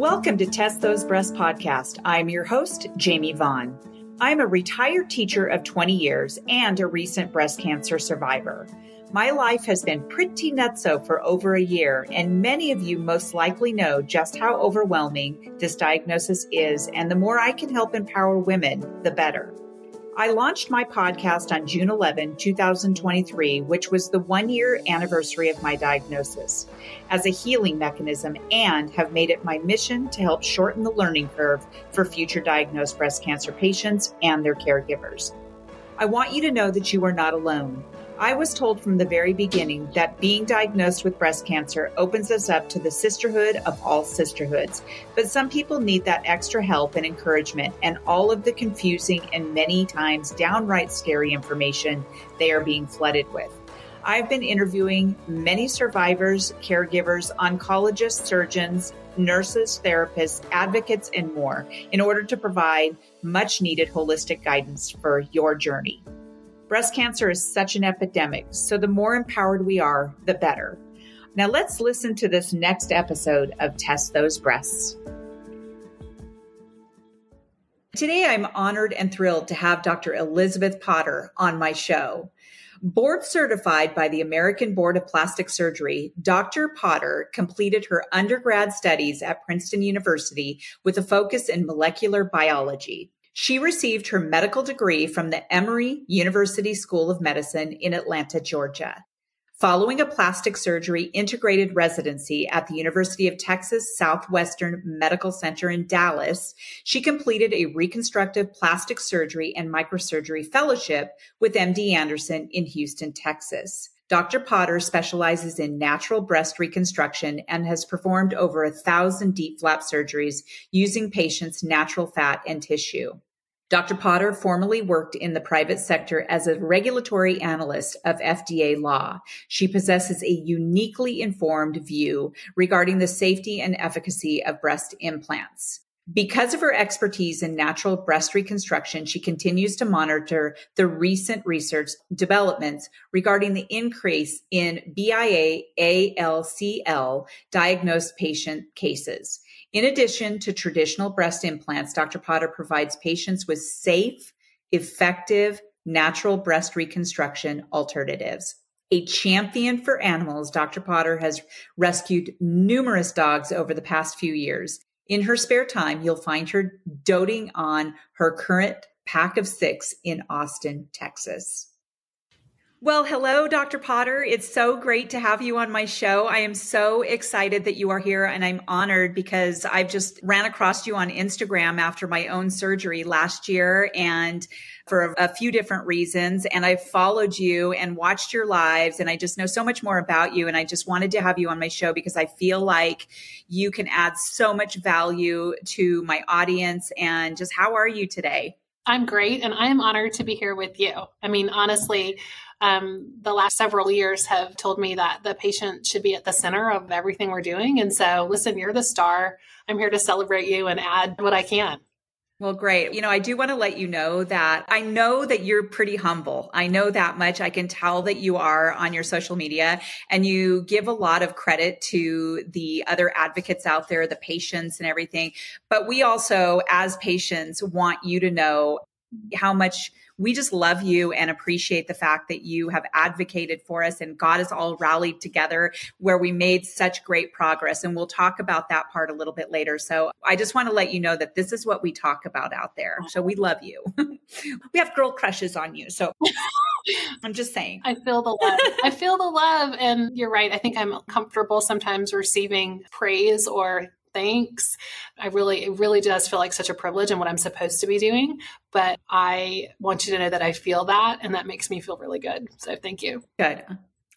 Welcome to Test Those Breasts podcast. I'm your host, Jamie Vaughn. I'm a retired teacher of 20 years and a recent breast cancer survivor. My life has been pretty nutso for over a year, and many of you most likely know just how overwhelming this diagnosis is, and the more I can help empower women, the better. I launched my podcast on June 11, 2023, which was the 1-year anniversary of my diagnosis, as a healing mechanism, and have made it my mission to help shorten the learning curve for future diagnosed breast cancer patients and their caregivers. I want you to know that you are not alone. I was told from the very beginning that being diagnosed with breast cancer opens us up to the sisterhood of all sisterhoods. But some people need that extra help and encouragement and all of the confusing and many times downright scary information they are being flooded with. I've been interviewing many survivors, caregivers, oncologists, surgeons, nurses, therapists, advocates, and more in order to provide much needed holistic guidance for your journey. Breast cancer is such an epidemic, so the more empowered we are, the better. Now let's listen to this next episode of Test Those Breasts. Today, I'm honored and thrilled to have Dr. Elisabeth Potter on my show. Board certified by the American Board of Plastic Surgery, Dr. Potter completed her undergrad studies at Princeton University with a focus in molecular biology. She received her medical degree from the Emory University School of Medicine in Atlanta, Georgia. Following a plastic surgery integrated residency at the University of Texas Southwestern Medical Center in Dallas, she completed a reconstructive plastic surgery and microsurgery fellowship with MD Anderson in Houston, Texas. Dr. Potter specializes in natural breast reconstruction and has performed over 1,000 DIEP flap surgeries using patients' natural fat and tissue. Dr. Potter formerly worked in the private sector as a regulatory analyst of FDA law. She possesses a uniquely informed view regarding the safety and efficacy of breast implants. Because of her expertise in natural breast reconstruction, she continues to monitor the recent research developments regarding the increase in BIA-ALCL diagnosed patient cases. In addition to traditional breast implants, Dr. Potter provides patients with safe, effective, natural breast reconstruction alternatives. A champion for animals, Dr. Potter has rescued numerous dogs over the past few years. In her spare time, you'll find her doting on her current pack of 6 in Austin, Texas. Well, hello, Dr. Potter. It's so great to have you on my show. I am so excited that you are here, and I'm honored because I've just ran across you on Instagram after my own surgery last year and for a few different reasons. And I've followed you and watched your lives, and I just know so much more about you. And I just wanted to have you on my show because I feel like you can add so much value to my audience. And just how are you today? I'm great, and I am honored to be here with you. I mean, honestly, the last several years have told me that the patient should be at the center of everything we're doing. And so, listen, you're the star. I'm here to celebrate you and add what I can. Well, great. You know, I do want to let you know that I know that you're pretty humble. I know that much. I can tell that you are on your social media, and you give a lot of credit to the other advocates out there, the patients and everything. But we also, as patients, want you to know how much we just love you and appreciate the fact that you have advocated for us and got us all rallied together where we made such great progress. And we'll talk about that part a little bit later. So I just want to let you know that this is what we talk about out there. So we love you. We have girl crushes on you. So I'm just saying. I feel the love. I feel the love. And you're right. I think I'm comfortable sometimes receiving praise or thanks. It really does feel like such a privilege and what I'm supposed to be doing. But I want you to know that I feel that, and that makes me feel really good. So thank you. Good.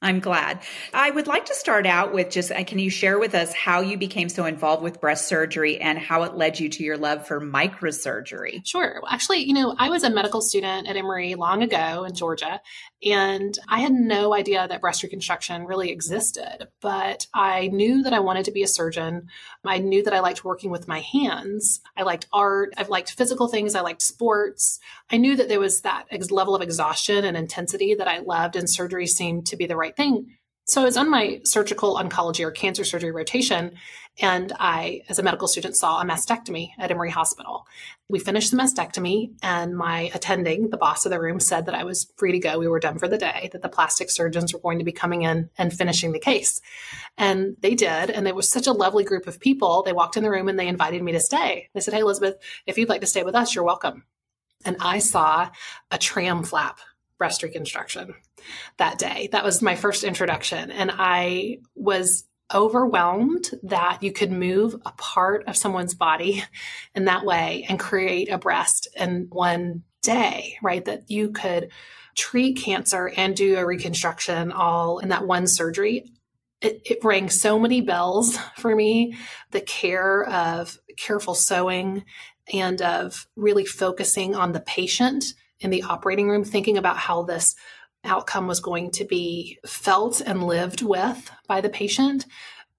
I'm glad. I would like to start out with just, can you share with us how you became so involved with breast surgery and how it led you to your love for microsurgery? Sure. Well, actually, I was a medical student at Emory long ago in Georgia, and I had no idea that breast reconstruction really existed, but I knew that I wanted to be a surgeon. I knew that I liked working with my hands. I liked art. I've liked physical things. I liked sports. I knew that there was that level of exhaustion and intensity that I loved, and surgery seemed to be the right thing. So I was on my surgical oncology or cancer surgery rotation, and I, as a medical student, saw a mastectomy at Emory Hospital. We finished the mastectomy, and my attending, the boss of the room, said that I was free to go. We were done for the day, that the plastic surgeons were going to be coming in and finishing the case. And they did, and it was such a lovely group of people. They walked in the room and they invited me to stay. They said, "Hey, Elisabeth, if you'd like to stay with us, you're welcome." And I saw a tram flap breast reconstruction that day. That was my first introduction. And I was overwhelmed that you could move a part of someone's body in that way and create a breast in one day, right? That you could treat cancer and do a reconstruction all in that one surgery. It rang so many bells for me. The care of careful sewing and of really focusing on the patient in the operating room, thinking about how this outcome was going to be felt and lived with by the patient.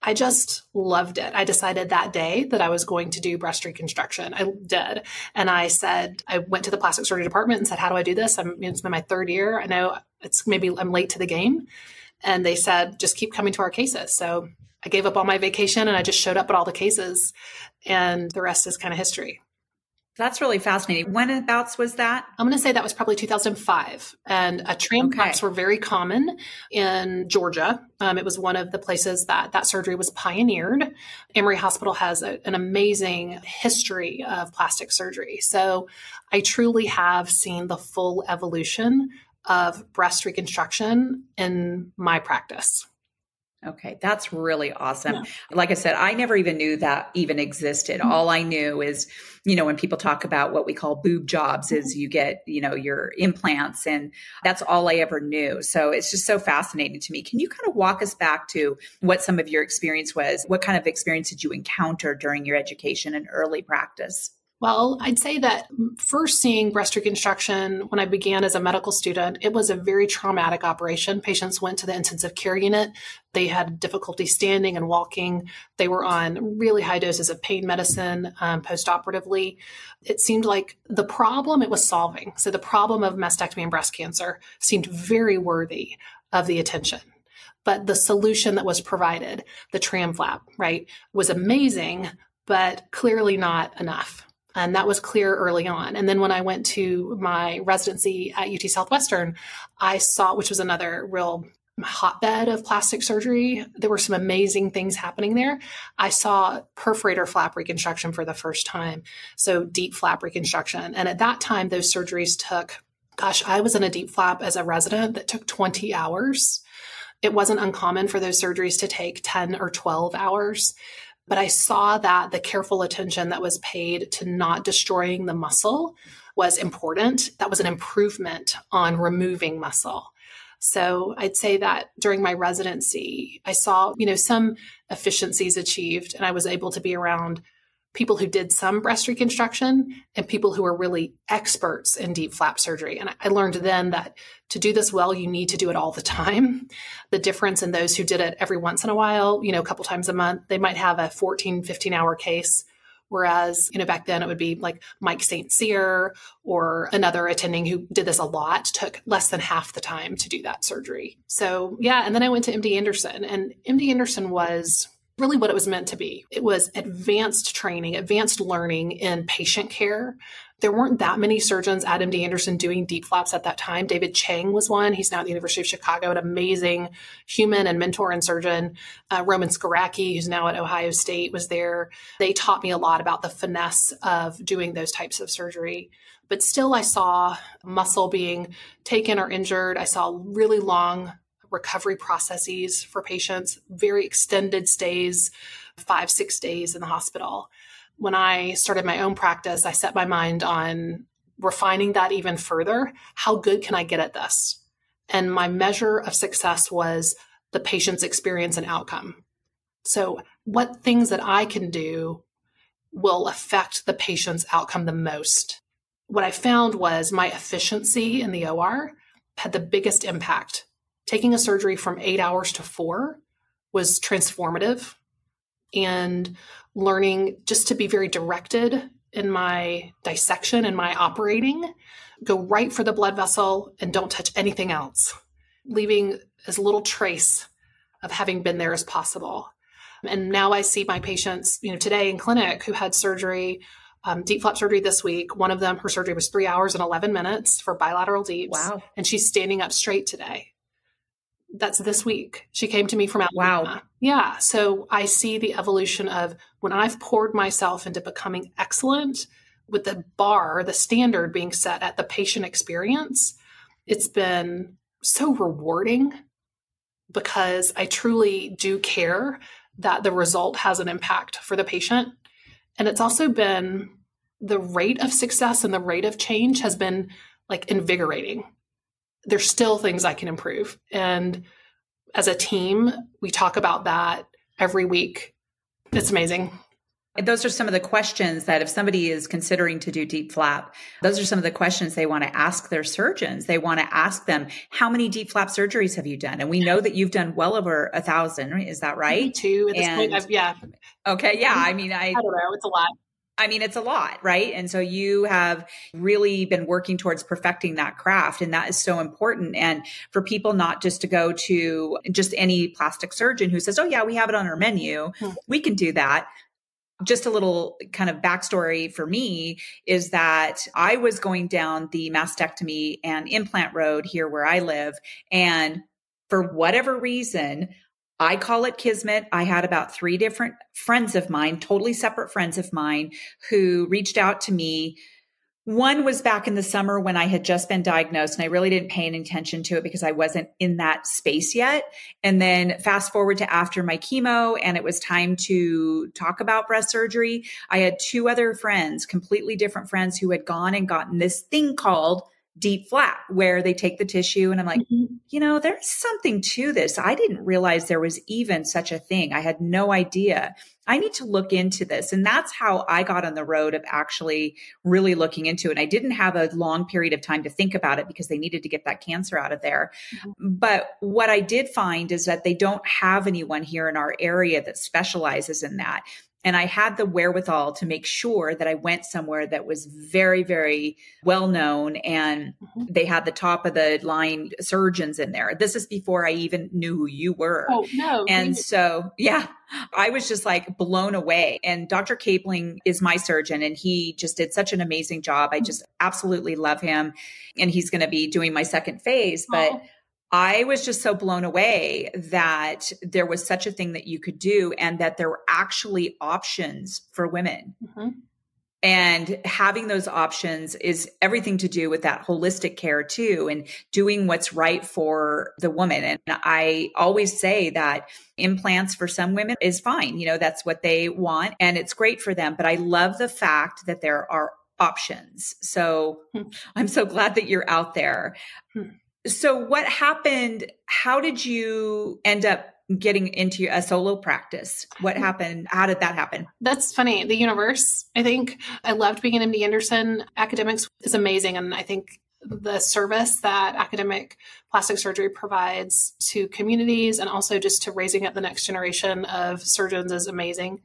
I just loved it. I decided that day that I was going to do breast reconstruction. I did. And I went to the plastic surgery department and said, "How do I do this? It's been my third year. I know I'm late to the game." And they said, "Just keep coming to our cases." So I gave up all my vacation and I just showed up at all the cases, and the rest is kind of history. That's really fascinating. Whenabouts was that? I'm going to say that was probably 2005. And tram flaps were very common in Georgia. It was one of the places that surgery was pioneered. Emory Hospital has an amazing history of plastic surgery. So I truly have seen the full evolution of breast reconstruction in my practice. Okay, that's really awesome. Yeah. Like I said, I never even knew that even existed. Mm-hmm. All I knew is, when people talk about what we call boob jobs is you get, your implants, and that's all I ever knew. So it's just so fascinating to me. Can you kind of walk us back to what some of your experience was? What kind of experience did you encounter during your education and early practice? Well, I'd say that first seeing breast reconstruction when I began as a medical student, it was a very traumatic operation. Patients went to the intensive care unit. They had difficulty standing and walking. They were on really high doses of pain medicine postoperatively. It seemed like the problem it was solving, so the problem of mastectomy and breast cancer, seemed very worthy of the attention. But the solution that was provided, the tram flap, right, was amazing, but clearly not enough. And that was clear early on. And then when I went to my residency at UT Southwestern, I saw, which was another real hotbed of plastic surgery, there were some amazing things happening there. I saw perforator flap reconstruction for the first time. So DIEP flap reconstruction. And at that time, those surgeries took, I was in a DIEP flap as a resident that took 20 hours. It wasn't uncommon for those surgeries to take 10 or 12 hours. But I saw that the careful attention that was paid to not destroying the muscle was important. That was an improvement on removing muscle. So I'd say that during my residency, I saw, some efficiencies achieved, and I was able to be around people who did some breast reconstruction and people who were really experts in DIEP flap surgery. And I learned then that to do this well, you need to do it all the time. The difference in those who did it every once in a while, a couple times a month, they might have a 14, 15-hour case. Whereas, back then it would be like Mike St. Cyr or another attending who did this a lot, took less than half the time to do that surgery. So yeah, and then I went to MD Anderson, and MD Anderson was really what it was meant to be. It was advanced training, advanced learning in patient care. There weren't that many surgeons at MD Anderson doing DIEP flaps at that time. David Chang was one. He's now at the University of Chicago, an amazing human and mentor and surgeon. Roman Skoracki, who's now at Ohio State, was there. They taught me a lot about the finesse of doing those types of surgery. But still, I saw muscle being taken or injured. I saw really long recovery processes for patients, very extended stays, 5-6 days in the hospital. When I started my own practice, I set my mind on refining that even further. How good can I get at this? And my measure of success was the patient's experience and outcome. So what things that I can do will affect the patient's outcome the most? What I found was my efficiency in the OR had the biggest impact. Taking a surgery from 8 hours to 4 was transformative, and learning just to be very directed in my dissection and my operating, go right for the blood vessel and don't touch anything else, leaving as little trace of having been there as possible. And now I see my patients, today in clinic who had surgery, deep flap surgery this week. One of them, her surgery was 3 hours and 11 minutes for bilateral deeps. Wow. And she's standing up straight today. That's this week. She came to me from Alabama. Wow. Yeah. So I see the evolution of when I've poured myself into becoming excellent with the bar, the standard being set at the patient experience. It's been so rewarding because I truly do care that the result has an impact for the patient. And it's also been the rate of success and the rate of change has been like invigorating. There's still things I can improve. And as a team, we talk about that every week. It's amazing. And those are some of the questions that if somebody is considering to do deep flap, those are some of the questions they want to ask their surgeons. They want to ask them, how many deep flap surgeries have you done? And we know that you've done well over 1,000. Is that right? 2 at this point. Yeah. Okay. Yeah. I don't know. It's a lot. It's a lot, right? And so you have really been working towards perfecting that craft. And that is so important. And for people not just to go to just any plastic surgeon who says, oh yeah, we have it on our menu. We can do that. Just a little kind of backstory for me is that I was going down the mastectomy and implant road here where I live. And for whatever reason, I call it kismet. I had about 3 different friends of mine, totally separate friends of mine, who reached out to me. One was back in the summer when I had just been diagnosed and I really didn't pay any attention to it because I wasn't in that space yet. And then fast forward to after my chemo and it was time to talk about breast surgery. I had 2 other friends, completely different friends who had gone and gotten this thing called deep flap where they take the tissue. And I'm like, there's something to this. I didn't realize there was even such a thing. I had no idea. I need to look into this. And that's how I got on the road of actually really looking into it. I didn't have a long period of time to think about it because they needed to get that cancer out of there. But what I did find is that they don't have anyone here in our area that specializes in that. And I had the wherewithal to make sure that I went somewhere that was very, very well known and they had the top of the line surgeons in there. This is before I even knew who you were. Oh, no. And so, yeah, I was just like blown away. And Dr. Capling is my surgeon and he just did such an amazing job. I just absolutely love him. And he's going to be doing my second phase. But I was just so blown away that there was such a thing that you could do and that there were actually options for women. And having those options is everything to do with that holistic care too, and doing what's right for the woman. And I always say that implants for some women is fine. That's what they want and it's great for them. But I love the fact that there are options. So I'm so glad that you're out there. So what happened? How did you end up getting into a solo practice? What happened? How did that happen? That's funny. The universe. I think I loved being an MD Anderson. Academics is amazing. And I think the service that academic plastic surgery provides to communities and also just to raising up the next generation of surgeons is amazing.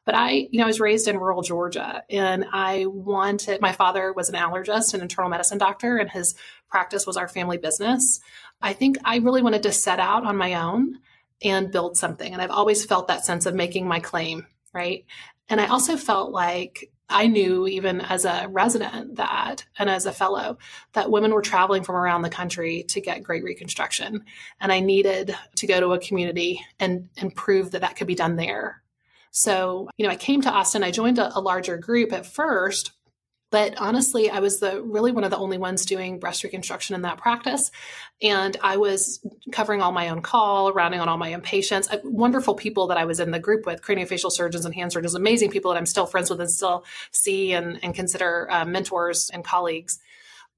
But I was raised in rural Georgia and my father was an allergist and internal medicine doctor and his practice was our family business. I think I really wanted to set out on my own and build something. And I've always felt that sense of making my claim, right? And I also felt like I knew even as a resident and as a fellow, that women were traveling from around the country to get great reconstruction. And I needed to go to a community and prove that could be done there. So, I came to Austin, I joined a larger group at first, but honestly, I was really one of the only ones doing breast reconstruction in that practice. And I was covering all my own call, rounding on all my own patients, wonderful people that I was in the group with, craniofacial surgeons and hand surgeons, amazing people that I'm still friends with and still see and consider mentors and colleagues.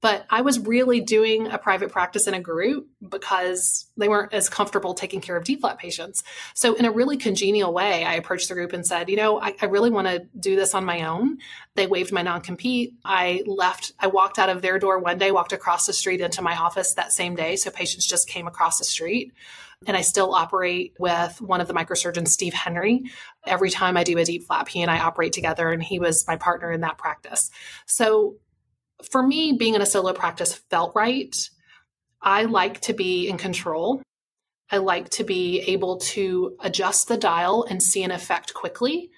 But I was really doing a private practice in a group because they weren't as comfortable taking care of deep flap patients. So in a really congenial way, I approached the group and said, I really want to do this on my own. They waived my non-compete. I walked out of their door one day, walked across the street into my office that same day. So patients just came across the street. And I still operate with one of the microsurgeons, Steve Henry. Every time I do a deep flap, he and I operate together and he was my partner in that practice. So for me, being in a solo practice felt right. I like to be in control. I like to be able to adjust the dial and see an effect quickly.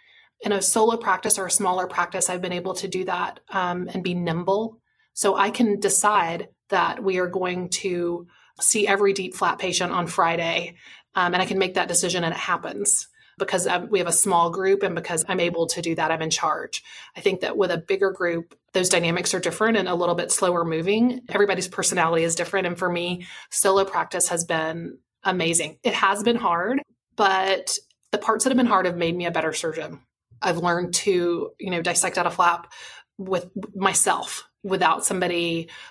In a solo practice or a smaller practice, I've been able to do that and be nimble. So I can decide that we are going to see every DIEP flap patient on Friday, and I can make that decision and it happens because we have a small group, and because I'm able to do that, I'm in charge. I think that with a bigger group, those dynamics are different and a little bit slower moving. Everybody's personality is different. And for me, solo practice has been amazing. It has been hard, but the parts that have been hard have made me a better surgeon. I've learned to, dissect out a flap with myself without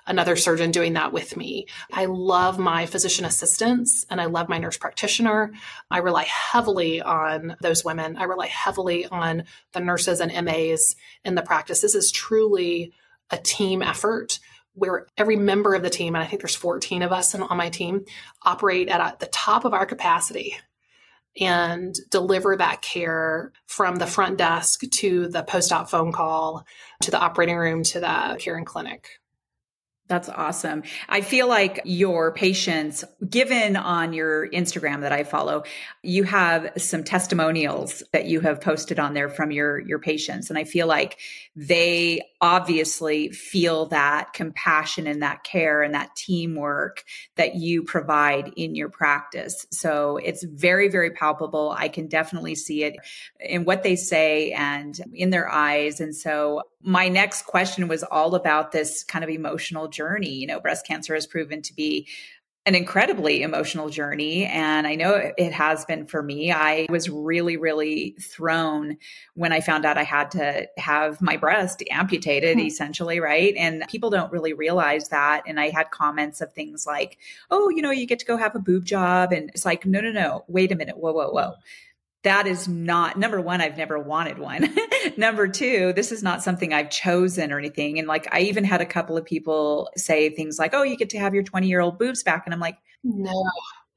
another surgeon doing that with me. I love my physician assistants and I love my nurse practitioner. I rely heavily on those women. I rely heavily on the nurses and MAs in the practice. This is truly a team effort where every member of the team, and I think there's 14 of us on my team, operate at the top of our capacity and deliver that care from the front desk to the post-op phone call, to the operating room, to the care in clinic. That's awesome. I feel like your patients, given on your Instagram that I follow, you have some testimonials that you have posted on there from your patients. And I feel like they obviously feel that compassion and that care and that teamwork that you provide in your practice. So it's very, very palpable. I can definitely see it in what they say and in their eyes. And so my next question was all about this kind of emotional journey. Breast cancer has proven to be an incredibly emotional journey. And I know it has been for me. I was really, really thrown when I found out I had to have my breast amputated, essentially, right? And people don't really realize that. And I had comments of things like, oh, you get to go have a boob job. And it's like, no, wait a minute. Whoa. That is not, number one, I've never wanted one. Number two, this is not something I've chosen or anything. And I even had a couple of people say things like, oh, you get to have your 20-year-old boobs back. And I'm like, no,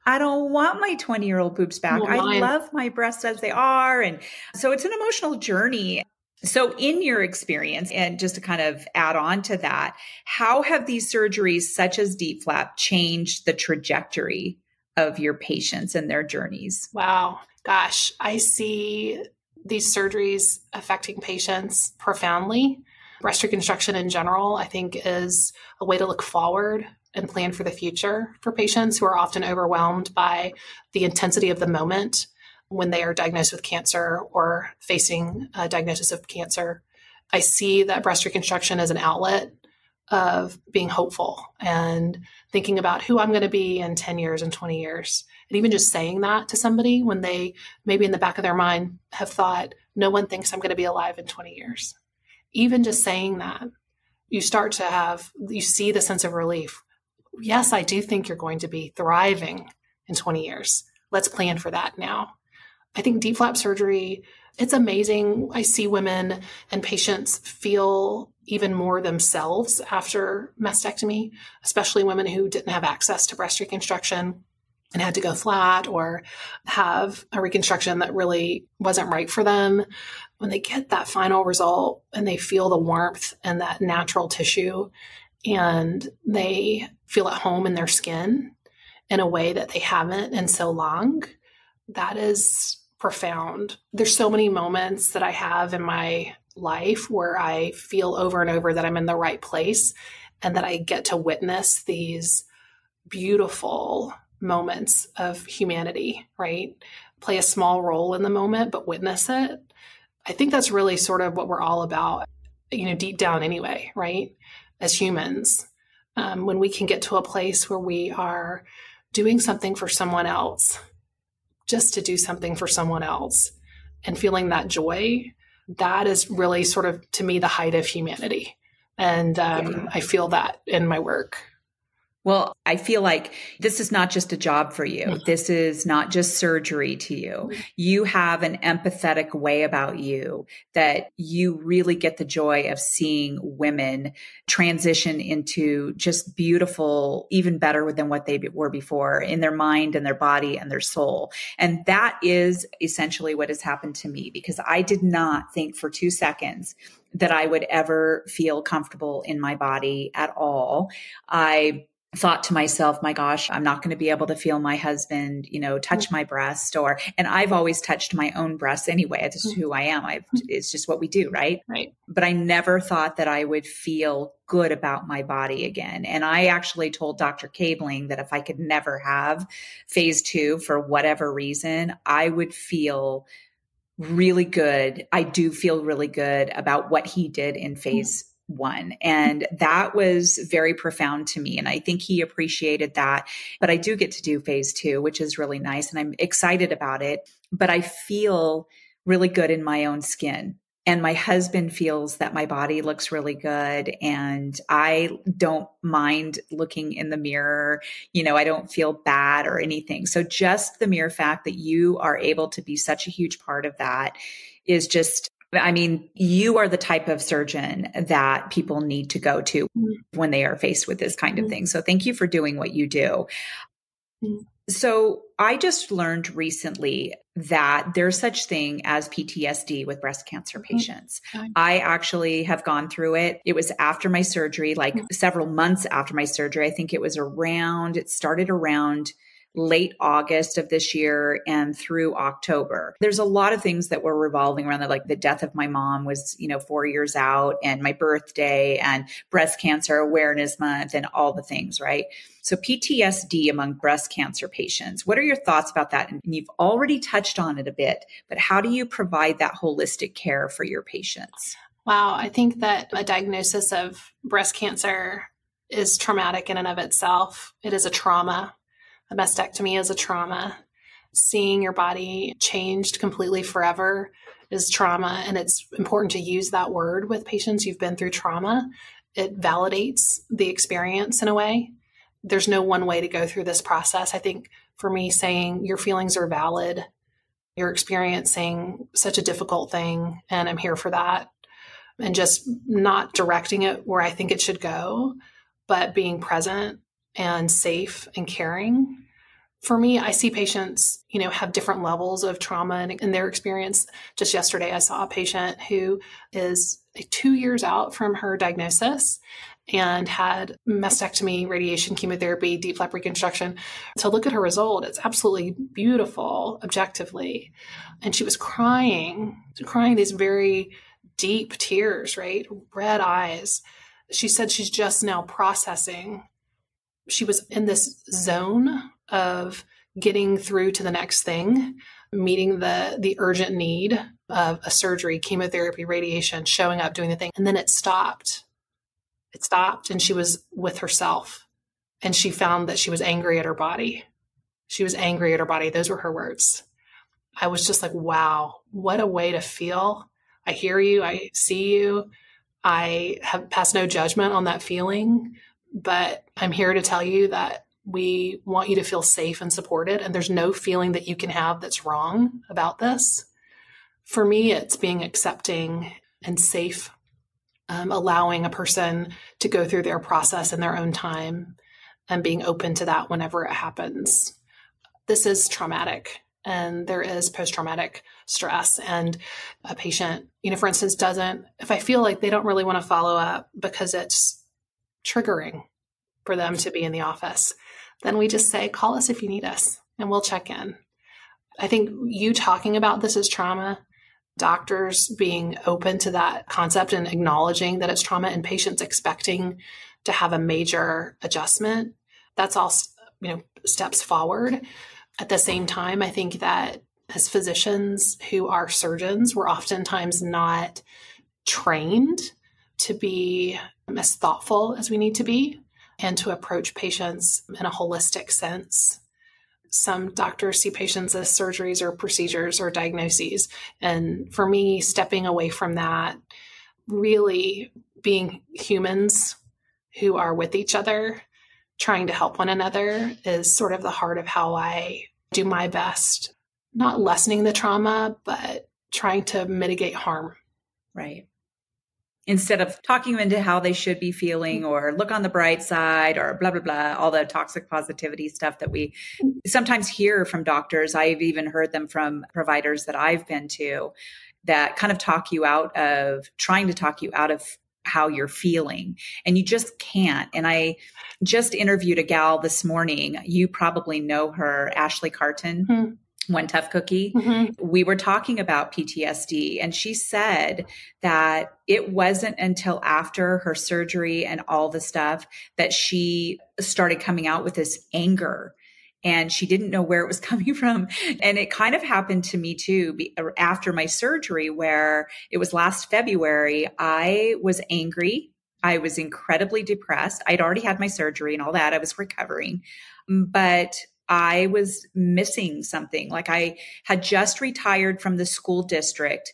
I don't want my 20-year-old boobs back. Well, I love my breasts as they are. And so it's an emotional journey. So in your experience, and just to kind of add on to that, how have these surgeries such as DIEP flap changed the trajectory of your patients and their journeys? Wow. Gosh, I see these surgeries affecting patients profoundly. Breast reconstruction in general, I think, is a way to look forward and plan for the future for patients who are often overwhelmed by the intensity of the moment when they are diagnosed with cancer or facing a diagnosis of cancer. I see that breast reconstruction as an outlet of being hopeful and thinking about who I'm going to be in 10 years and 20 years. And even just saying that to somebody when they maybe in the back of their mind have thought, no one thinks I'm going to be alive in 20 years. Even just saying that, you see the sense of relief. Yes, I do think you're going to be thriving in 20 years. Let's plan for that now. I think DIEP flap surgery, it's amazing. I see women and patients feel even more themselves after mastectomy, especially women who didn't have access to breast reconstruction and had to go flat or have a reconstruction that really wasn't right for them. When they get that final result and they feel the warmth and that natural tissue and they feel at home in their skin in a way that they haven't in so long, that is profound. There's so many moments that I have in my life where I feel over and over that I'm in the right place and that I get to witness these beautiful moments of humanity, right? Play a small role in the moment, but witness it. I think that's really sort of what we're all about, deep down anyway, right? As humans, when we can get to a place where we are doing something for someone else, just to do something for someone else and feeling that joy, that is really sort of, to me, the height of humanity. And I feel that in my work. Well, I feel like this is not just a job for you. This is not just surgery to you. You have an empathetic way about you that you really get the joy of seeing women transition into just beautiful, even better than what they were before in their mind and their body and their soul. And that is essentially what has happened to me, because I did not think for 2 seconds that I would ever feel comfortable in my body at all. I thought to myself, my gosh, I'm not going to be able to feel my husband, touch my breast and I've always touched my own breasts anyway. This is who I am. It's just what we do. Right. Right. But I never thought that I would feel good about my body again. And I actually told Dr. Cabling that if I could never have phase 2 for whatever reason, I would feel really good. I do feel really good about what he did in phase 1. And that was very profound to me. And I think he appreciated that. But I do get to do phase 2, which is really nice. And I'm excited about it. But I feel really good in my own skin. And my husband feels that my body looks really good. And I don't mind looking in the mirror. I don't feel bad or anything. So just the mere fact that you are able to be such a huge part of that is just, you are the type of surgeon that people need to go to when they are faced with this kind of thing. So thank you for doing what you do. So I just learned recently that there's such thing as PTSD with breast cancer patients. I actually have gone through it. It was after my surgery, like several months after my surgery. I think it started around late August of this year and through October. There's a lot of things that were revolving around that, like the death of my mom was, 4 years out, and my birthday and breast cancer awareness month and all the things, right? So PTSD among breast cancer patients, what are your thoughts about that? And you've already touched on it a bit, but how do you provide that holistic care for your patients? Wow. I think that a diagnosis of breast cancer is traumatic in and of itself. It is a trauma. A mastectomy is a trauma. Seeing your body changed completely forever is trauma. And it's important to use that word with patients who've been through trauma. It validates the experience in a way. There's no one way to go through this process. I think for me, saying your feelings are valid, you're experiencing such a difficult thing, and I'm here for that. And just not directing it where I think it should go, but being present and safe and caring. For me, I see patients, have different levels of trauma in their experience. Just yesterday, I saw a patient who is 2 years out from her diagnosis and had mastectomy, radiation, chemotherapy, deep flap reconstruction. To look at her result, it's absolutely beautiful, objectively. And she was crying these very deep tears, right? Red eyes. She said she's just now processing. She was in this zone of getting through to the next thing, meeting the urgent need of a surgery, chemotherapy, radiation, showing up, doing the thing. And then it stopped. It stopped, and she was with herself. And she found that she was angry at her body. She was angry at her body. Those were her words. I was just like, wow, what a way to feel. I hear you. I see you. I have passed no judgment on that feeling, but I'm here to tell you that we want you to feel safe and supported. And there's no feeling that you can have that's wrong about this. For me, it's being accepting and safe, allowing a person to go through their process in their own time and being open to that whenever it happens. This is traumatic, and there is post-traumatic stress. And a patient, for instance, if I feel like they don't really want to follow up because it's triggering for them to be in the office, then we just say, call us if you need us, and we'll check in. I think you talking about this as trauma, doctors being open to that concept and acknowledging that it's trauma, and patients expecting to have a major adjustment, that's all, steps forward. At the same time, I think that as physicians who are surgeons, we're oftentimes not trained to be as thoughtful as we need to be and to approach patients in a holistic sense. Some doctors see patients as surgeries or procedures or diagnoses. And for me, stepping away from that, really being humans who are with each other, trying to help one another, is sort of the heart of how I do my best, not lessening the trauma, but trying to mitigate harm. Right. Instead of talking them into how they should be feeling or look on the bright side or blah, blah, blah, all the toxic positivity stuff that we sometimes hear from doctors. I've even heard them from providers that I've been to that kind of trying to talk you out of how you're feeling, and you just can't. And I just interviewed a gal this morning. You probably know her, Ashley Carton. Mm-hmm. One Tough Cookie. Mm-hmm. We were talking about PTSD, and she said that it wasn't until after her surgery and all the stuff that she started coming out with this anger, and she didn't know where it was coming from. And it kind of happened to me too after my surgery, where it was last February. I was angry. I was incredibly depressed. I'd already had my surgery and all that. I was recovering, but I was missing something. Like, I had just retired from the school district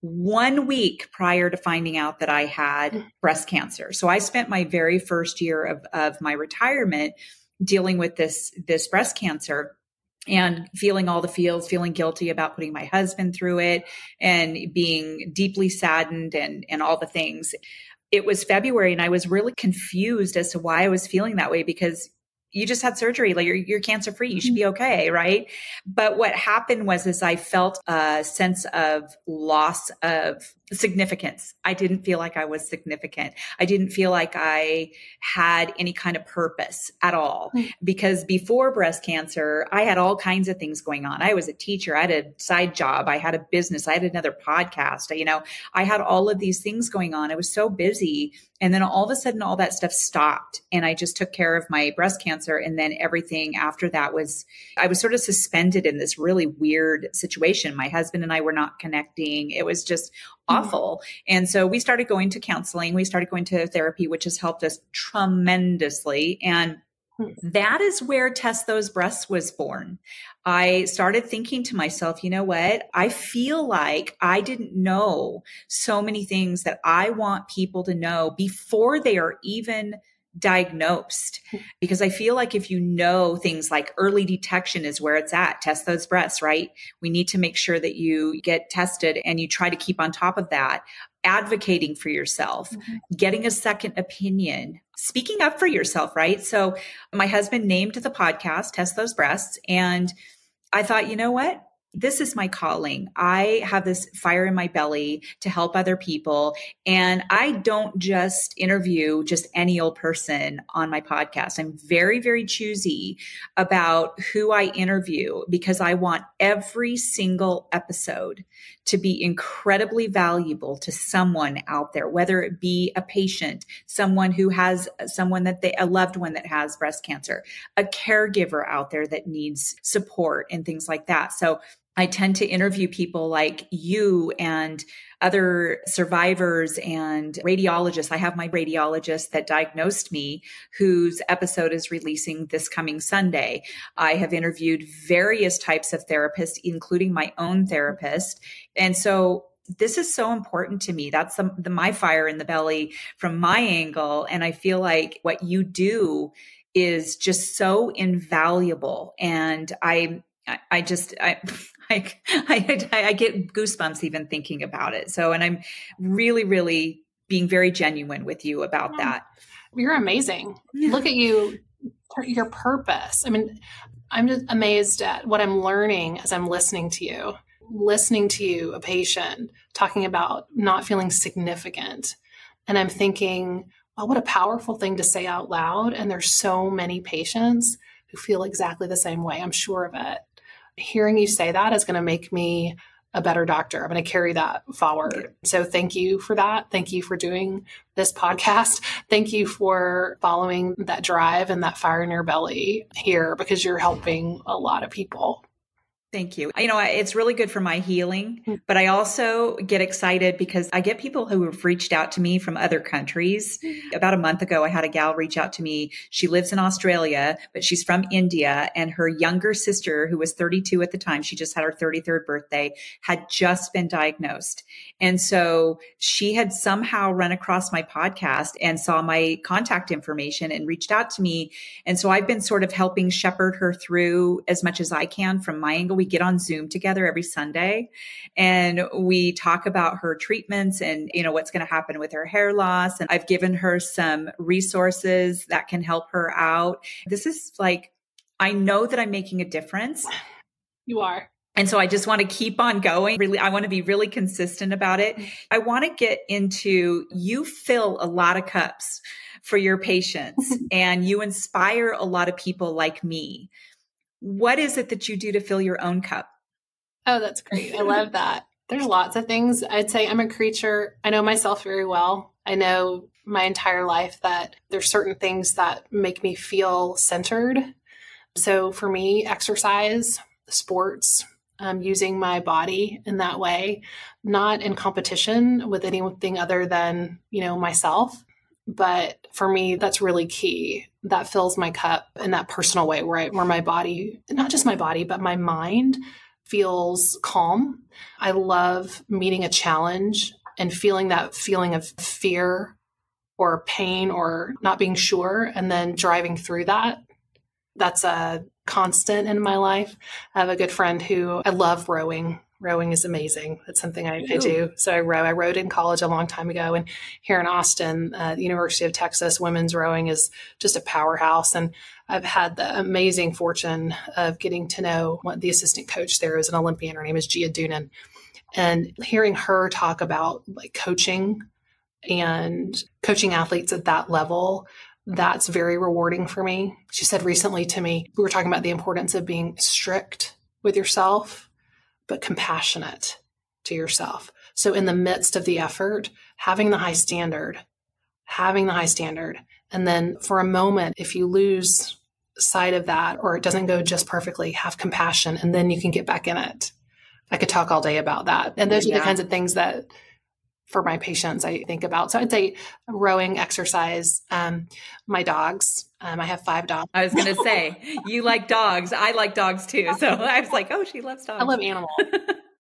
1 week prior to finding out that I had breast cancer. So I spent my very first year of my retirement dealing with this breast cancer and feeling all the feels, feeling guilty about putting my husband through it and being deeply saddened and all the things. It was February, and I was really confused as to why I was feeling that way, because you just had surgery, like you're cancer free, you should be okay, right? But what happened was I felt a sense of loss of significance. I didn't feel like I was significant. I didn't feel like I had any kind of purpose at all, because before breast cancer, I had all kinds of things going on. I was a teacher. I had a side job. I had a business. I had another podcast. I had all of these things going on. I was so busy. And then all of a sudden, all that stuff stopped, and I just took care of my breast cancer. And then everything after that I was sort of suspended in this really weird situation. My husband and I were not connecting. It was just awful. And so we started going to counseling. We started going to therapy, which has helped us tremendously. And that is where Test Those Breasts was born. I started thinking to myself, you know what? I feel like I didn't know so many things that I want people to know before they are even diagnosed, because I feel like if you know things like early detection is where it's at, test those breasts, right? We need to make sure that you get tested and you try to keep on top of that. Advocating for yourself, getting a second opinion, speaking up for yourself, right? So my husband named the podcast Test Those Breasts, and I thought, you know what? This is my calling. I have this fire in my belly to help other people. And I don't just interview just any old person on my podcast. I'm very, very choosy about who I interview, because I want every single episode to be incredibly valuable to someone out there, whether it be a patient, someone who has a loved one that has breast cancer, a caregiver out there that needs support and things like that. So I tend to interview people like you and other survivors and radiologists. I have my radiologist that diagnosed me, whose episode is releasing this coming Sunday. I have interviewed various types of therapists, including my own therapist. And so this is so important to me. That's my fire in the belly from my angle. And I feel like what you do is just so invaluable. And I get goosebumps even thinking about it. So, and I'm really, really being very genuine with you about that. You're amazing. Yeah. Look at you, your purpose. I mean, I'm just amazed at what I'm learning as I'm listening to you, a patient talking about not feeling significant. And I'm thinking, well, what a powerful thing to say out loud. And there's so many patients who feel exactly the same way. I'm sure of it. Hearing you say that is going to make me a better doctor. I'm going to carry that forward. So thank you for that. Thank you for doing this podcast. Thank you for following that drive and that fire in your belly here, because you're helping a lot of people. Thank you. It's really good for my healing, but I also get excited because I get people who have reached out to me from other countries. About a month ago, I had a gal reach out to me. She lives in Australia, but she's from India, and her younger sister, who was 32 at the time, she just had her 33rd birthday, had just been diagnosed. And so she had somehow run across my podcast and saw my contact information and reached out to me. And so I've been sort of helping shepherd her through as much as I can from my angle. We get on Zoom together every Sunday, and we talk about her treatments and, what's going to happen with her hair loss. And I've given her some resources that can help her out. This is like, I know that I'm making a difference. You are. And so I just want to keep on going. Really, I want to be really consistent about it. I want to get into, you fill a lot of cups for your patients and you inspire a lot of people like me. What is it that you do to fill your own cup? Oh, that's great. I love that. There's lots of things. I'd say I'm a creature. I know myself very well. I know my entire life that there's certain things that make me feel centered. So for me, exercise, sports, using my body in that way, not in competition with anything other than, myself. But for me, that's really key. That fills my cup in that personal way where my body, not just my body, but my mind feels calm. I love meeting a challenge and feeling that feeling of fear or pain or not being sure, and then driving through that. That's a constant in my life. I have a good friend who I love rowing. Rowing is amazing. That's something I do. So I row. I rowed in college a long time ago. And here in Austin, the University of Texas, women's rowing is just a powerhouse. And I've had the amazing fortune of getting to know the assistant coach there is an Olympian. Her name is Gia Doonan. And hearing her talk about coaching and coaching athletes at that level, that's very rewarding for me. She said recently to me, we were talking about the importance of being strict with yourself, but compassionate to yourself. So in the midst of the effort, having the high standard. And then for a moment, if you lose sight of that, or it doesn't go just perfectly, have compassion, and then you can get back in it. I could talk all day about that. And those are the kinds of things that for my patients, I think about. So I'd say rowing, exercise, my dogs. I have 5 dogs. I was going to say, you like dogs. I like dogs too. So I was like, oh, she loves dogs. I love animals.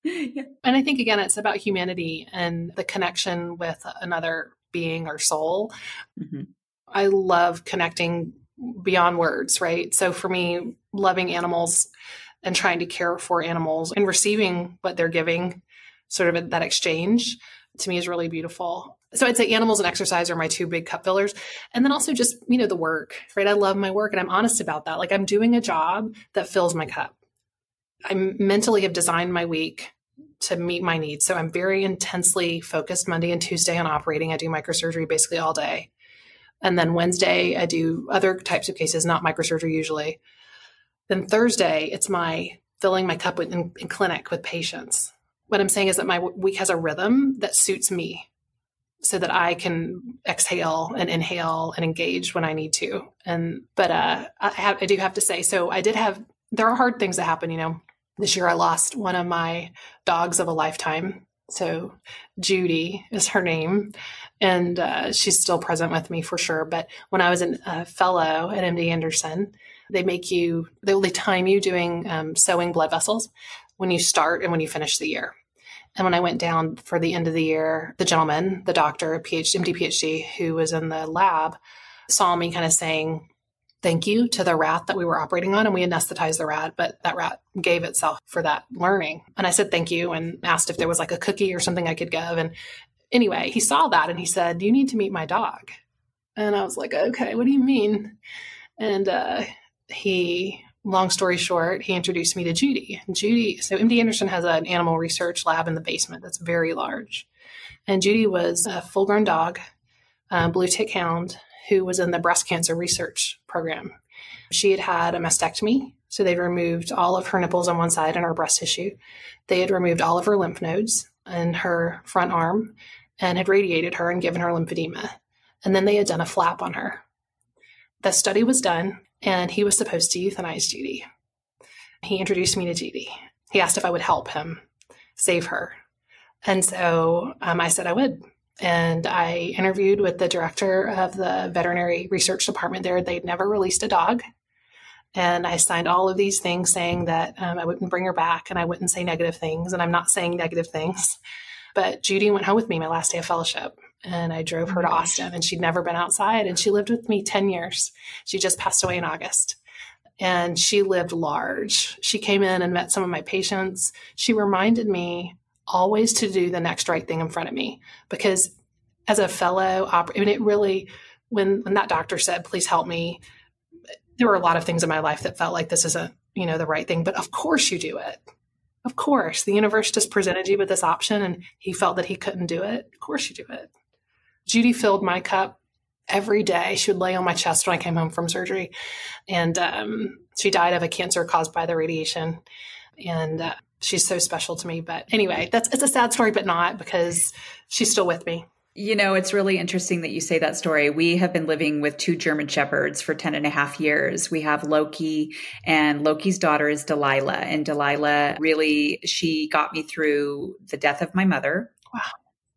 Yeah. And I think, again, it's about humanity and the connection with another being or soul. Mm-hmm. I love connecting beyond words, right? So for me, loving animals and trying to care for animals and receiving what they're giving, sort of that exchange, to me is really beautiful. So I'd say animals and exercise are my 2 big cup fillers. And then also just, the work, right? I love my work and I'm honest about that. Like I'm doing a job that fills my cup. I mentally have designed my week to meet my needs. So I'm very intensely focused Monday and Tuesday on operating. I do microsurgery basically all day. And then Wednesday, I do other types of cases, not microsurgery usually. Then Thursday, it's my filling my cup in clinic with patients. What I'm saying is that my week has a rhythm that suits me so that I can exhale and inhale and engage when I need to. But I do have to say, so there are hard things that happen, This year I lost one of my dogs of a lifetime. So Judy is her name, and she's still present with me for sure. But when I was a fellow at MD Anderson, they time you doing sewing blood vessels when you start and when you finish the year. And when I went down for the end of the year, the gentleman, the doctor, MD, PhD, who was in the lab, saw me kind of saying thank you to the rat that we were operating on. And we anesthetized the rat, but that rat gave itself for that learning. And I said thank you and asked if there was like a cookie or something I could give. And anyway, he saw that and he said, you need to meet my dog. And I was like, okay, what do you mean? And long story short, he introduced me to Judy. So MD Anderson has an animal research lab in the basement that's very large. And Judy was a full-grown dog, blue tick hound, who was in the breast cancer research program. She had had a mastectomy. So they'd removed all of her nipples on one side and her breast tissue. They had removed all of her lymph nodes in her front arm and had radiated her and given her lymphedema. And then they had done a flap on her. The study was done. And he was supposed to euthanize Judy. He introduced me to Judy. He asked if I would help him save her. And so I said I would. And I interviewed with the director of the veterinary research department there. They'd never released a dog. And I signed all of these things saying that I wouldn't bring her back and I wouldn't say negative things. And I'm not saying negative things. But Judy went home with me my last day of fellowship. And I drove her to Austin, and she'd never been outside. And she lived with me 10 years. She just passed away in August. And she lived large. She came in and met some of my patients. She reminded me always to do the next right thing in front of me. Because as a fellow it really, when that doctor said, please help me, there were a lot of things in my life that felt like this isn't, the right thing. But of course you do it. Of course, the universe just presented you with this option and he felt that he couldn't do it. Of course you do it. Judy filled my cup every day. She would lay on my chest when I came home from surgery. And she died of a cancer caused by the radiation. And she's so special to me. But anyway, it's a sad story, but not, because she's still with me. You know, it's really interesting that you say that story. We have been living with 2 German Shepherds for 10 and a half years. We have Loki, and Loki's daughter is Delilah. And Delilah really, she got me through the death of my mother. Wow.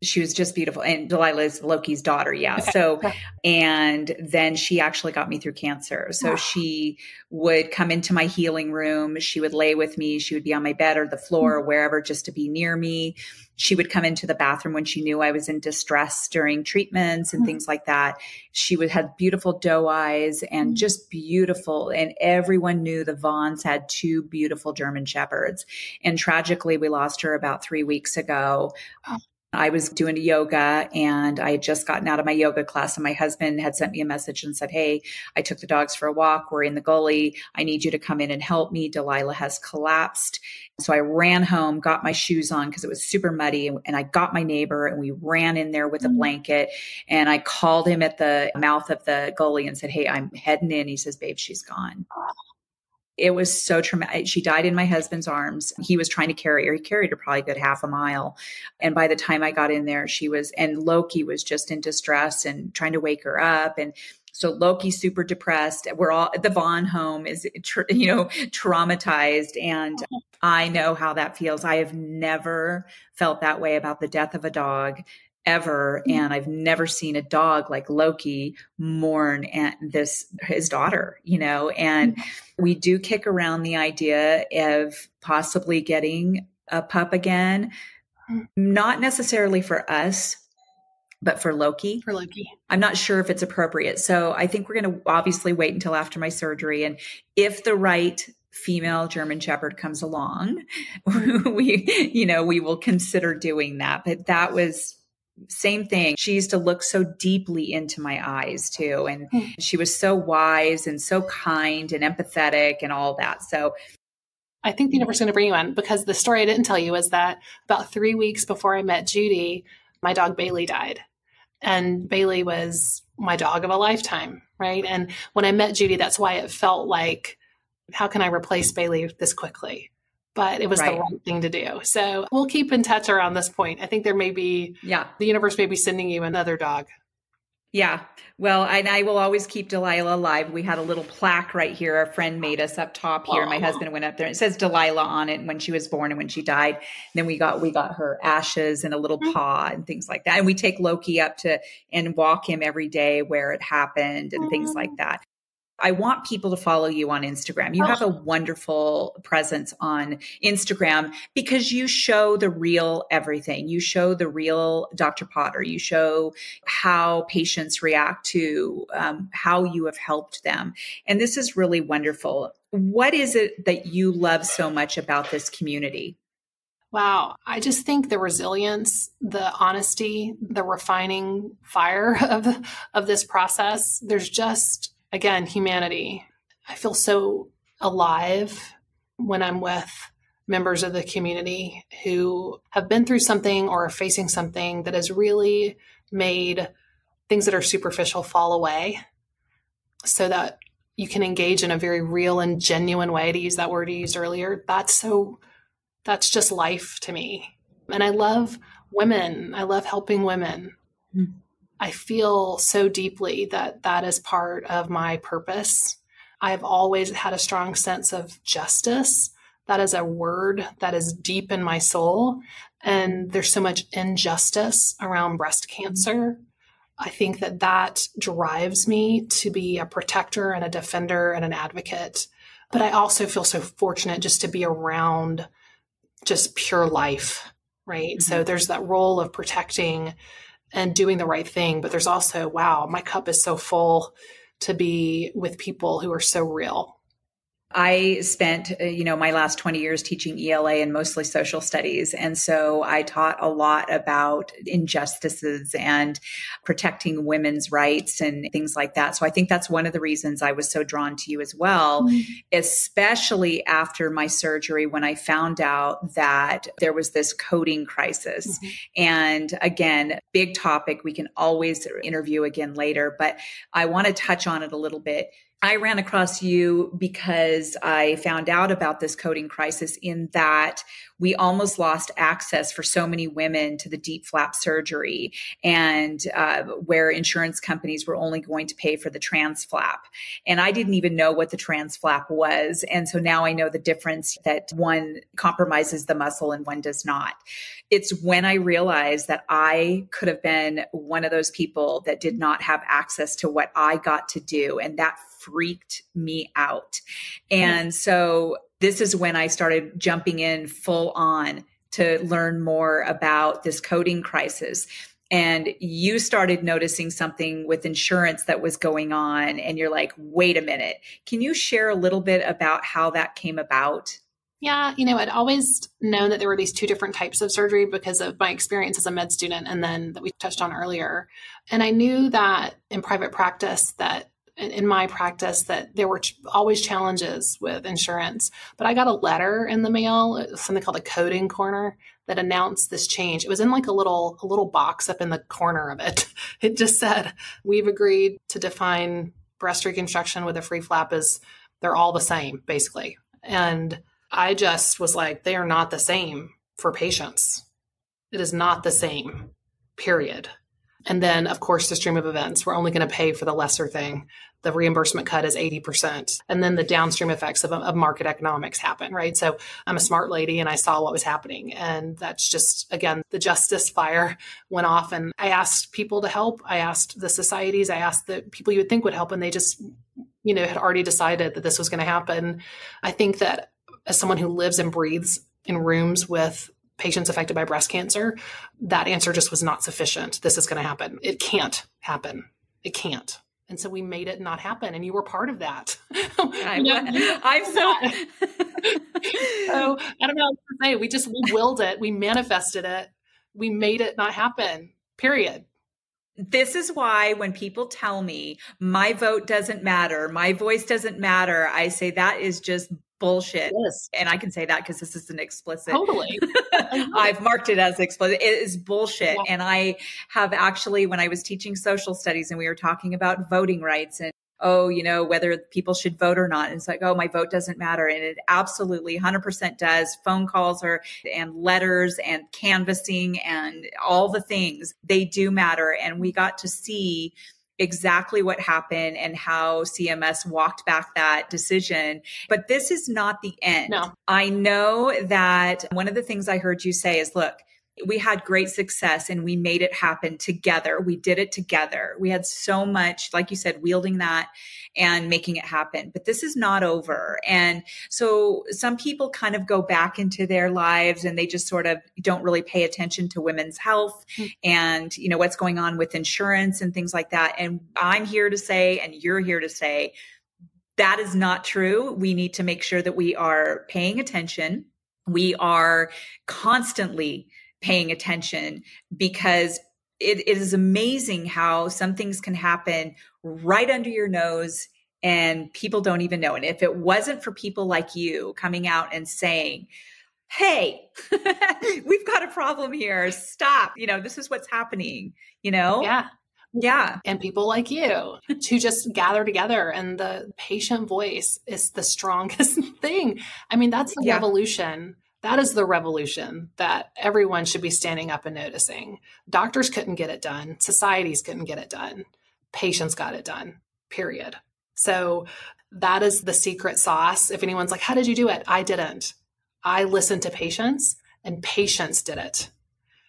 She was just beautiful. And Delilah is Loki's daughter. Yeah. Okay. So, and then she actually got me through cancer. So Wow. she would come into my healing room. She would lay with me. She would be on my bed or the floor or wherever just to be near me. She would come into the bathroom when she knew I was in distress during treatments and things like that. She would have beautiful doe eyes and just beautiful. And everyone knew the Vaughns had 2 beautiful German Shepherds. And tragically, we lost her about 3 weeks ago. Oh. I was doing yoga and I had just gotten out of my yoga class, and my husband had sent me a message and said, "Hey, I took the dogs for a walk. We're in the gully. I need you to come in and help me. Delilah has collapsed." So I ran home, got my shoes on because it was super muddy, and I got my neighbor and we ran in there with a blanket, and I called him at the mouth of the gully and said, "Hey, I'm heading in." He says, "Babe, she's gone." It was so traumatic. She died in my husband's arms. He was trying to carry her. He carried her probably a good half a mile. And by the time I got in there, and Loki was just in distress and trying to wake her up. And so Loki's super depressed. We're all at the Vaughn home is, traumatized. And I know how that feels. I have never felt that way about the death of a dog ever. And I've never seen a dog like Loki mourn his daughter, and we do kick around the idea of possibly getting a pup again, not necessarily for us, but for Loki. For Loki. I'm not sure if it's appropriate. So I think we're going to obviously wait until after my surgery. And if the right female German Shepherd comes along, we will consider doing that. But that was same thing. She used to look so deeply into my eyes too. And she was so wise and so kind and empathetic and all that. So I think the universe is going to bring you in, because the story I didn't tell you was that about 3 weeks before I met Judy, my dog Bailey died. And Bailey was my dog of a lifetime, right? And when I met Judy, that's why it felt like, how can I replace Bailey this quickly? But it was the right thing to do. So we'll keep in touch around this point. I think there may be, the universe may be sending you another dog. Yeah. Well, and I will always keep Delilah alive. We had a little plaque right here. A friend made us up top here. My husband went up there. It says Delilah on it when she was born and when she died. And then we got her ashes and a little paw and things like that. And we take Loki up and walk him every day where it happened and things like that. I want people to follow you on Instagram. You have a wonderful presence on Instagram because you show the real everything. You show the real Dr. Potter. You show how patients react to how you have helped them. And this is really wonderful. What is it that you love so much about this community? Wow. I just think the resilience, the honesty, the refining fire of this process, there's just, again, humanity. I feel so alive when I'm with members of the community who have been through something or are facing something that has really made things that are superficial fall away so that you can engage in a very real and genuine way, to use that word you used earlier. That's just life to me. And I love women. I love helping women. Mm-hmm. I feel so deeply that is part of my purpose. I've always had a strong sense of justice. That is a word that is deep in my soul. And there's so much injustice around breast cancer. I think that drives me to be a protector and a defender and an advocate. But I also feel so fortunate just to be around just pure life, right? Mm-hmm. So there's that role of protecting and doing the right thing. But there's also, wow, my cup is so full to be with people who are so real. I spent, my last 20 years teaching ELA and mostly social studies. And so I taught a lot about injustices and protecting women's rights and things like that. So I think that's one of the reasons I was so drawn to you as well, especially after my surgery when I found out that there was this coding crisis. And again, big topic. We can always interview again later, but I want to touch on it a little bit. I ran across you because I found out about this coding crisis in that we almost lost access for so many women to the DIEP flap surgery and where insurance companies were only going to pay for the trans flap. And I didn't even know what the trans flap was. And so now I know the difference that one compromises the muscle and one does not. It's when I realized that I could have been one of those people that did not have access to what I got to do. And that freaked me out. And so this is when I started jumping in full on to learn more about this coding crisis. And you started noticing something with insurance that was going on. And you're like, wait a minute. Can you share a little bit about how that came about? Yeah, I'd always known that there were these two different types of surgery because of my experience as a med student and then that we touched on earlier. And I knew that in private practice that in my practice that there were always challenges with insurance, but I got a letter in the mail, something called a coding corner, that announced this change. It was in like a little box up in the corner of it. It just said, we've agreed to define breast reconstruction with a free flap as they're all the same, basically. And I just was like, they are not the same for patients. It is not the same, period. And then, of course, the stream of events, we're only going to pay for the lesser thing. The reimbursement cut is 80%. And then the downstream effects of market economics happen, right? So I'm a smart lady and I saw what was happening. And that's just, again, the justice fire went off. And I asked people to help. I asked the societies. I asked the people you would think would help. And they just, had already decided that this was going to happen. I think that as someone who lives and breathes in rooms with patients affected by breast cancer, that answer just was not sufficient. This is going to happen. It can't happen. It can't. And so we made it not happen. And you were part of that. I'm so. So I don't know what to say. We willed it. We manifested it. We made it not happen, period. This is why when people tell me my vote doesn't matter, my voice doesn't matter, I say that is just bullshit. Yes. And I can say that because this is an explicit. Totally. I've marked it as explicit. It is bullshit. Yeah. And I have actually, when I was teaching social studies and we were talking about voting rights and, whether people should vote or not. And it's like, my vote doesn't matter. And it absolutely 100% does. Phone calls and letters and canvassing and all the things, they do matter. And we got to see exactly what happened and how CMS walked back that decision. But this is not the end. No. I know that one of the things I heard you say is, look, we had great success and we made it happen together. We did it together. We had so much, like you said, wielding that and making it happen. But this is not over. And so some people kind of go back into their lives and they just sort of don't really pay attention to women's health and, what's going on with insurance and things like that. And I'm here to say, and you're here to say, that is not true. We need to make sure that we are paying attention. We are constantly paying attention because it is amazing how some things can happen right under your nose and people don't even know. And if it wasn't for people like you coming out and saying, hey, we've got a problem here. Stop. This is what's happening, Yeah. Yeah. And people like you to just gather together, and the patient voice is the strongest thing. I mean, that's the revolution. That is the revolution that everyone should be standing up and noticing. Doctors couldn't get it done. Societies couldn't get it done. Patients got it done, period. So that is the secret sauce. If anyone's like, how did you do it? I didn't. I listened to patients and patients did it.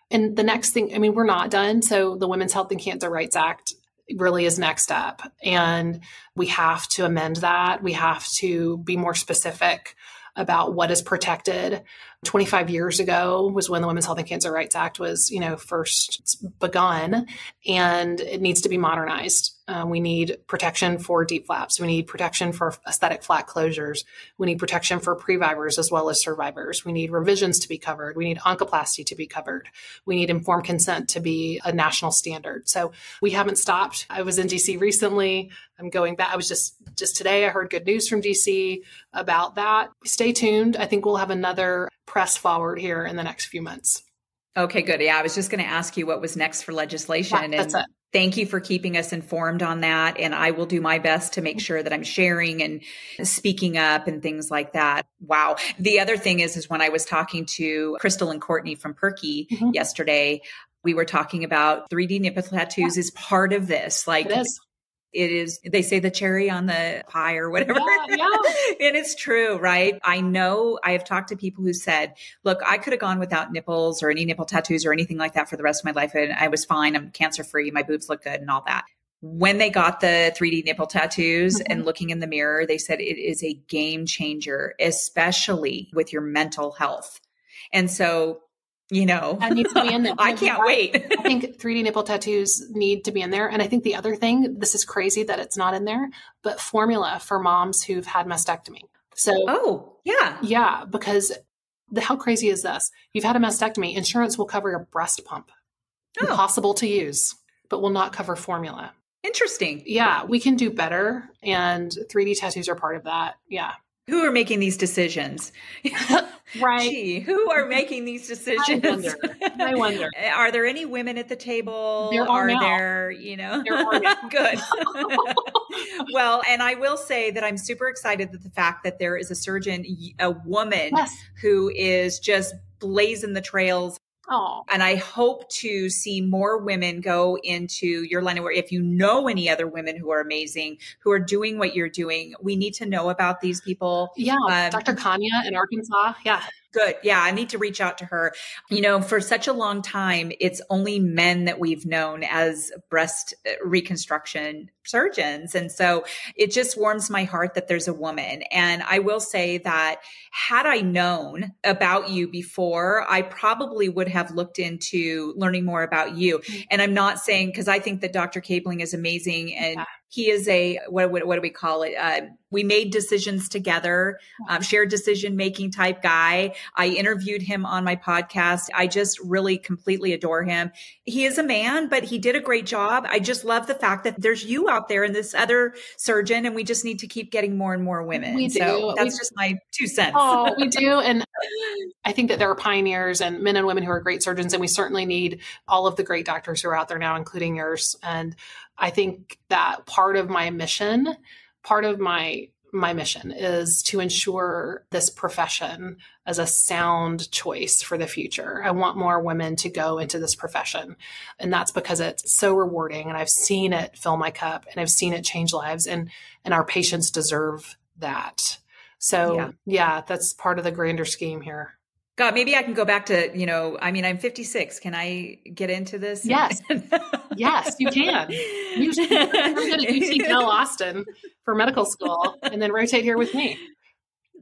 And the next thing, we're not done. So the Women's Health and Cancer Rights Act really is next up. And we have to amend that. We have to be more specific about what is protected. 25 years ago was when the Women's Health and Cancer Rights Act was, first begun, and it needs to be modernized. We need protection for DIEP flaps. We need protection for aesthetic flat closures. We need protection for previvors as well as survivors. We need revisions to be covered. We need oncoplasty to be covered. We need informed consent to be a national standard. So we haven't stopped. I was in DC recently. I'm going back. I was just today, I heard good news from DC about that. Stay tuned. I think we'll have another press forward here in the next few months. Okay, good. Yeah, I was just going to ask you what was next for legislation. Yeah, that's it. Thank you for keeping us informed on that. And I will do my best to make sure that I'm sharing and speaking up and things like that. Wow. The other thing is when I was talking to Crystal and Courtney from Perky yesterday, we were talking about 3D nipple tattoos is part of this. Like, it is, they say the cherry on the pie or whatever. Yeah. And it's true, right? I know I have talked to people who said, look, I could have gone without nipples or any nipple tattoos or anything like that for the rest of my life. And I was fine. I'm cancer free. My boobs look good and all that. When they got the 3D nipple tattoos and looking in the mirror, they said it is a game changer, especially with your mental health. And so, that needs to be in there. I can't wait. I think 3D nipple tattoos need to be in there. And I think the other thing, this is crazy that it's not in there, but formula for moms who've had mastectomy. So, yeah, because how crazy is this? You've had a mastectomy, insurance will cover your breast pump. Impossible to use, but will not cover formula. Interesting. Yeah, we can do better. And 3D tattoos are part of that. Yeah. Who are making these decisions? Right. Gee, who are making these decisions? I wonder. Are there any women at the table? There are now. There, There are now. Good. Well, and I will say that I'm super excited that the fact that there is a surgeon, a woman who is just blazing the trails. Oh. And I hope to see more women go into your line of work. If you know any other women who are amazing, who are doing what you're doing, we need to know about these people. Yeah. Dr. Kanya in Arkansas. Yeah. Good. Yeah. I need to reach out to her. For such a long time, it's only men that we've known as breast reconstruction surgeons. And so it just warms my heart that there's a woman. And I will say that had I known about you before, I probably would have looked into learning more about you. And I'm not saying, because I think that Dr. Cabling is amazing and he is a, what do we call it? We made decisions together, shared decision-making type guy. I interviewed him on my podcast. I just really completely adore him. He is a man, but he did a great job. I just love the fact that there's you out there and this other surgeon, and we just need to keep getting more and more women. We do. So that's just my 2 cents. Oh, we do. And I think that there are pioneers and men and women who are great surgeons, and we certainly need all of the great doctors who are out there now, including yours. And I think that part of my mission is to ensure this profession as a sound choice for the future. I want more women to go into this profession. And that's because it's so rewarding. And I've seen it fill my cup and I've seen it change lives, and our patients deserve that. So yeah, that's part of the grander scheme here. God, maybe I can go back to, I'm 56. Can I get into this? Yes. Yes, you can. You should go to UT Austin for medical school and then rotate here with me.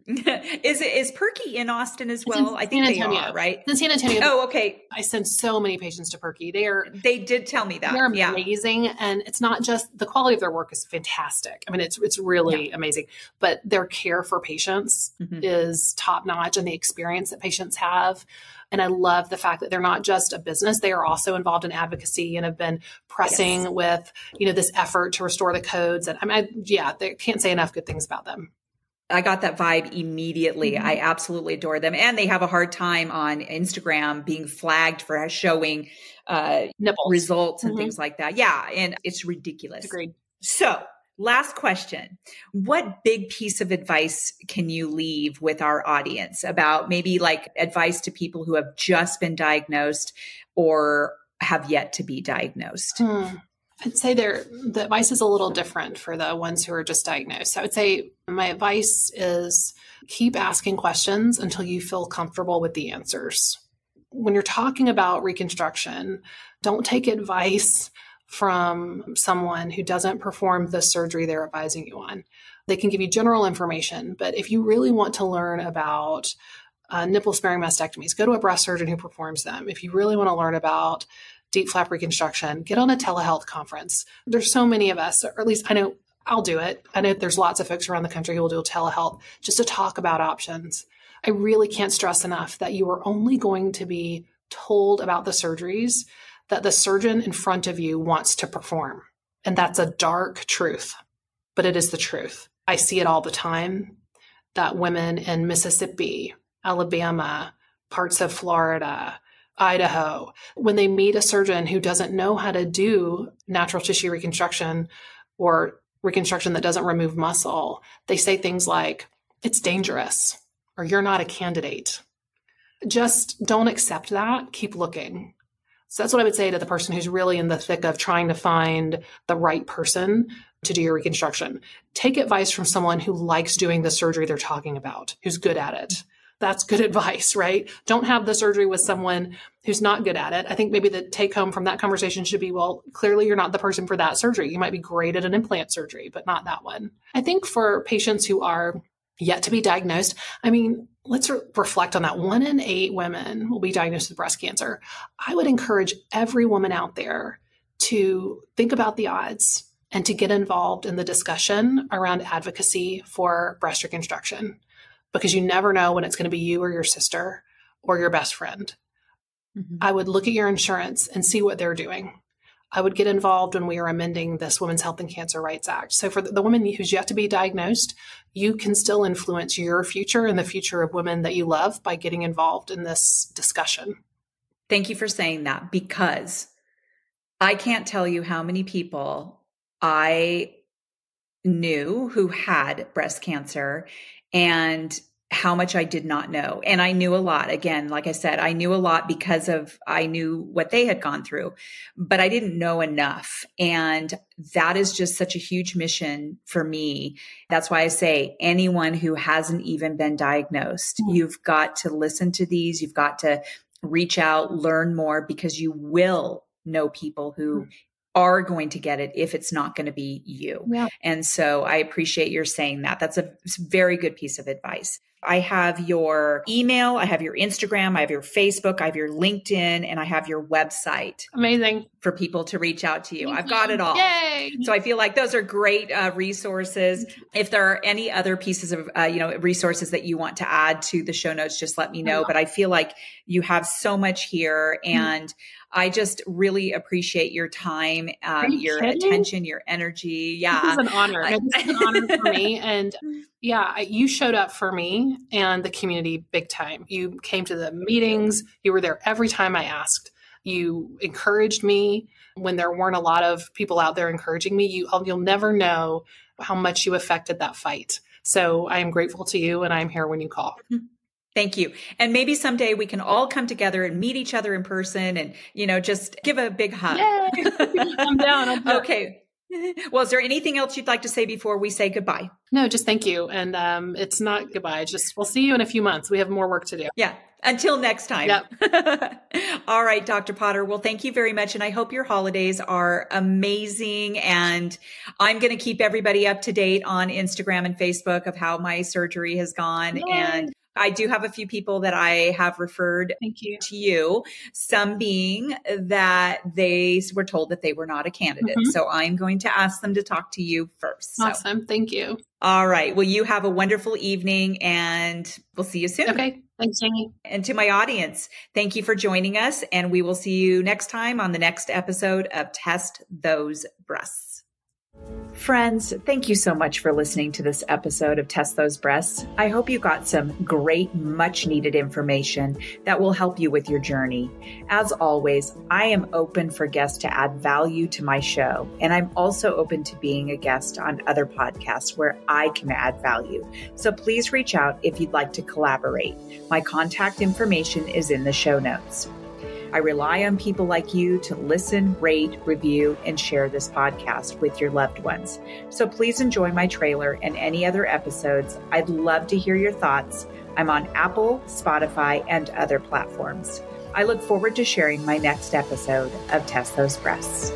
Is Perky in Austin as well? I think they are, right? In San Antonio. Oh, okay. I send so many patients to Perky. They did tell me that. They're amazing. And it's not just the quality of their work is fantastic. I mean, it's really amazing, but their care for patients is top notch, and the experience that patients have. And I love the fact that they're not just a business. They are also involved in advocacy and have been pressing with, this effort to restore the codes. And they can't say enough good things about them. I got that vibe immediately. I absolutely adore them. And they have a hard time on Instagram being flagged for showing nipples results and things like that. Yeah. And it's ridiculous. Agreed. So last question. What big piece of advice can you leave with our audience about maybe like advice to people who have just been diagnosed or have yet to be diagnosed? I'd say the advice is a little different for the ones who are just diagnosed. So I would say my advice is keep asking questions until you feel comfortable with the answers. When you're talking about reconstruction, don't take advice from someone who doesn't perform the surgery they're advising you on. They can give you general information, but if you really want to learn about nipple-sparing mastectomies, go to a breast surgeon who performs them. If you really want to learn about deep flap reconstruction, get on a telehealth conference. There's so many of us, or at least I know I'll do it. I know there's lots of folks around the country who will do a telehealth just to talk about options. I really can't stress enough that you are only going to be told about the surgeries that the surgeon in front of you wants to perform. And that's a dark truth, but it is the truth. I see it all the time that women in Mississippi, Alabama, parts of Florida, Idaho, when they meet a surgeon who doesn't know how to do natural tissue reconstruction or reconstruction that doesn't remove muscle, they say things like, it's dangerous, or you're not a candidate. Just don't accept that. Keep looking. So that's what I would say to the person who's really in the thick of trying to find the right person to do your reconstruction. Take advice from someone who likes doing the surgery they're talking about, who's good at it. That's good advice, right? Don't have the surgery with someone who's not good at it. I think maybe the take home from that conversation should be, well, clearly you're not the person for that surgery. You might be great at an implant surgery, but not that one. I think for patients who are yet to be diagnosed, I mean, let's reflect on that. 1 in 8 women will be diagnosed with breast cancer. I would encourage every woman out there to think about the odds and to get involved in the discussion around advocacy for breast reconstruction, because you never know when it's going to be you or your sister or your best friend. Mm-hmm. I would look at your insurance and see what they're doing. I would get involved when we are amending this Women's Health and Cancer Rights Act. So for the woman who's yet to be diagnosed, you can still influence your future and the future of women that you love by getting involved in this discussion. Thank you for saying that, because I can't tell you how many people I knew who had breast cancer and how much I did not know. And I knew a lot. Again, like I said, I knew a lot because I knew what they had gone through, but I didn't know enough. And that is just such a huge mission for me. That's why I say anyone who hasn't even been diagnosed, you've got to listen to these. You've got to reach out, learn more, because you will know people who are going to get it if it's not going to be you. Yeah. And so I appreciate your saying that. That's a very good piece of advice. I have your email, I have your Instagram, I have your Facebook, I have your LinkedIn, and I have your website. Amazing. For people to reach out to you. I've got it all. Yay. So I feel like those are great resources. If there are any other pieces of, resources that you want to add to the show notes, just let me know. But I feel like you have so much here, and I just really appreciate your time, your attention, your energy. Yeah. This is an honor. This is an honor for me. And yeah, you showed up for me and the community big time. You came to the meetings. You were there every time I asked. You encouraged me when there weren't a lot of people out there encouraging me. You'll never know how much you affected that fight. So I am grateful to you, and I'm here when you call. Thank you. And maybe someday we can all come together and meet each other in person and, just give a big hug. Yay! I'm down. Okay. Well, is there anything else you'd like to say before we say goodbye? No, just thank you. And it's not goodbye. Just we'll see you in a few months. We have more work to do. Yeah. Until next time. Yep. All right, Dr. Potter. Well, thank you very much. And I hope your holidays are amazing. And I'm going to keep everybody up to date on Instagram and Facebook of how my surgery has gone. Yay. And I do have a few people that I have referred to you, some being that they were told that they were not a candidate. Mm-hmm. So I'm going to ask them to talk to you first. Awesome. So. Thank you. All right. Well, you have a wonderful evening, and we'll see you soon. Okay. Thanks, Jamie. And to my audience, thank you for joining us. And we will see you next time on the next episode of Test Those Breasts. Friends, thank you so much for listening to this episode of Test Those Breasts. I hope you got some great, much needed information that will help you with your journey. As always, I am open for guests to add value to my show, and I'm also open to being a guest on other podcasts where I can add value. So please reach out if you'd like to collaborate. My contact information is in the show notes. I rely on people like you to listen, rate, review, and share this podcast with your loved ones. So please enjoy my trailer and any other episodes. I'd love to hear your thoughts. I'm on Apple, Spotify, and other platforms. I look forward to sharing my next episode of Test Those Breasts.